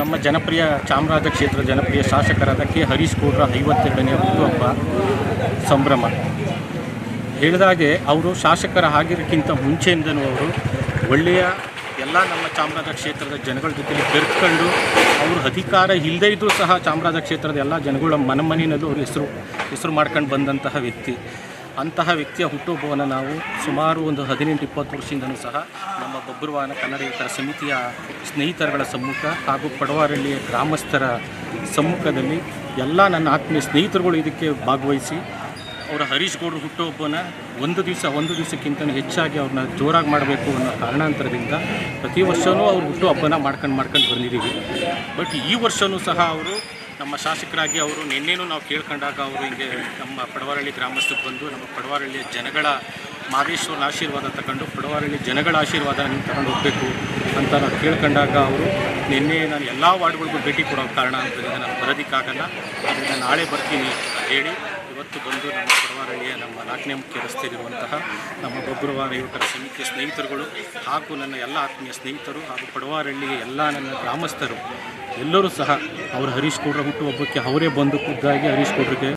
ನಮ್ಮ ಜನಪ್ರಿಯ ಚಾಮರಾಜ ಕ್ಷೇತ್ರ ಜನಪ್ರಿಯ ಶಾಸಕರಾದ ಕೆ ಹರೀಶ್ ಗೌಡ್ರ 52ನೇ ಹುಟ್ಟುಹಬ್ಬ ಸಂಭ್ರಮ. ಹೇಳಿದಾಗೆ ಅವರು ಶಾಸಕರ ಆಗಿರೋಕ್ಕಿಂತ ಮುಂಚೆಯಿಂದನೂ ಅವರು ಒಳ್ಳೆಯ ಎಲ್ಲ ನಮ್ಮ ಚಾಮರಾಜ ಕ್ಷೇತ್ರದ ಜನಗಳ ಜೊತೆಲಿ ಬೆರೆತ್ಕೊಂಡು ಅವರು ಅಧಿಕಾರ ಇಲ್ಲದೇ ಇದ್ದರೂ ಸಹ ಚಾಮರಾಜ ಕ್ಷೇತ್ರದ ಎಲ್ಲ ಜನಗಳ ಮನೆಯಲ್ಲೂ ಅವರು ಹೆಸರು ಮಾಡ್ಕೊಂಡು ಬಂದಂತಹ ವ್ಯಕ್ತಿ. ಅಂತಹ ವ್ಯಕ್ತಿಯ ಹುಟ್ಟುಹಬ್ಬವನ್ನು ನಾವು ಸುಮಾರು ಒಂದು 18-20 ವರ್ಷದಿಂದಲೂ ಸಹ ನಮ್ಮ ಬಬ್ರುವಾಹನ ಕನ್ನಡ ಯುವಕರ ಸಮಿತಿಯ ಸ್ನೇಹಿತರುಗಳ ಸಮ್ಮುಖ ಹಾಗೂ ಪಡವಾರಹಳ್ಳಿಯ ಗ್ರಾಮಸ್ಥರ ಸಮ್ಮುಖದಲ್ಲಿ ಎಲ್ಲ ನನ್ನ ಆತ್ಮೀಯ ಸ್ನೇಹಿತರುಗಳು ಇದಕ್ಕೆ ಭಾಗವಹಿಸಿ ಅವರ ಹರೀಶ್ ಗೌಡ್ರ ಹುಟ್ಟುಹಬ್ಬನ ಒಂದು ದಿವಸಕ್ಕಿಂತ ಹೆಚ್ಚಾಗಿ ಅವ್ರನ್ನ ಜೋರಾಗಿ ಮಾಡಬೇಕು ಅನ್ನೋ ಕಾರಣಾಂತರದಿಂದ ಪ್ರತಿ ವರ್ಷವೂ ಅವ್ರ ಹುಟ್ಟುಹಬ್ಬನ ಮಾಡ್ಕೊಂಡು ಬಂದಿದ್ದೀವಿ. ಬಟ್ ಈ ವರ್ಷವೂ ಸಹ ಅವರು ನಮ್ಮ ಶಾಸಕರಾಗಿ ಅವರು ನಿನ್ನೆನೂ ನಾವು ಕೇಳ್ಕೊಂಡಾಗ ಅವರು ಹಿಂಗೆ ನಮ್ಮ ಪಡವಾರಹಳ್ಳಿ ಗ್ರಾಮಸ್ಥಕ್ಕೆ ಬಂದು ನಮ್ಮ ಪಡವಾರಹಳ್ಳಿಯ ಜನಗಳ ಮಾದೇಶ್ವರನ ಆಶೀರ್ವಾದ ತಗೊಂಡು ಪಡವಾರಹಳ್ಳಿ ಜನಗಳ ಆಶೀರ್ವಾದ ನೀವು ತಗೊಂಡು ಹೋಗಬೇಕು ಅಂತ ನಾವು ಕೇಳ್ಕೊಂಡಾಗ ಅವರು ನಿನ್ನೆ ನಾನು ಎಲ್ಲ ವಾರ್ಡ್ಗಳಿಗೂ ಭೇಟಿ ಕೊಡೋ ಕಾರಣ ಅಂತಂದರೆ ನಾನು ಬರೋದಕ್ಕಾಗಲ್ಲ, ಅದರಿಂದ ನಾಳೆ ಬರ್ತೀನಿ ಅಂತ ಹೇಳಿ ಇವತ್ತು ಬಂದು ನಮ್ಮ ಪಡವಾರಹಳ್ಳಿಯ ನಮ್ಮ 4ನೇ ಮುಖ್ಯ ರಸ್ತೆಯಲ್ಲಿರುವಂತಹ ನಮ್ಮ ಬಬ್ರುವಾಹನ ಯುವಕರ ಸಮಿತಿಯ ಸ್ನೇಹಿತರುಗಳು ಹಾಗೂ ನನ್ನ ಎಲ್ಲ ಆತ್ಮೀಯ ಸ್ನೇಹಿತರು ಹಾಗೂ ಪಡವಾರಹಳ್ಳಿಯ ಎಲ್ಲ ನನ್ನ ಗ್ರಾಮಸ್ಥರು ಎಲ್ಲರೂ ಸಹ ಅವರು ಹರೀಶ್ ಗೌಡ್ರ ಹುಟ್ಟುಹಬ್ಬಕ್ಕೆ ಅವರೇ ಬಂದು ಖುದ್ದಾಗಿ ಹರೀಶ್ ಗೌಡ್ರಿಗೆ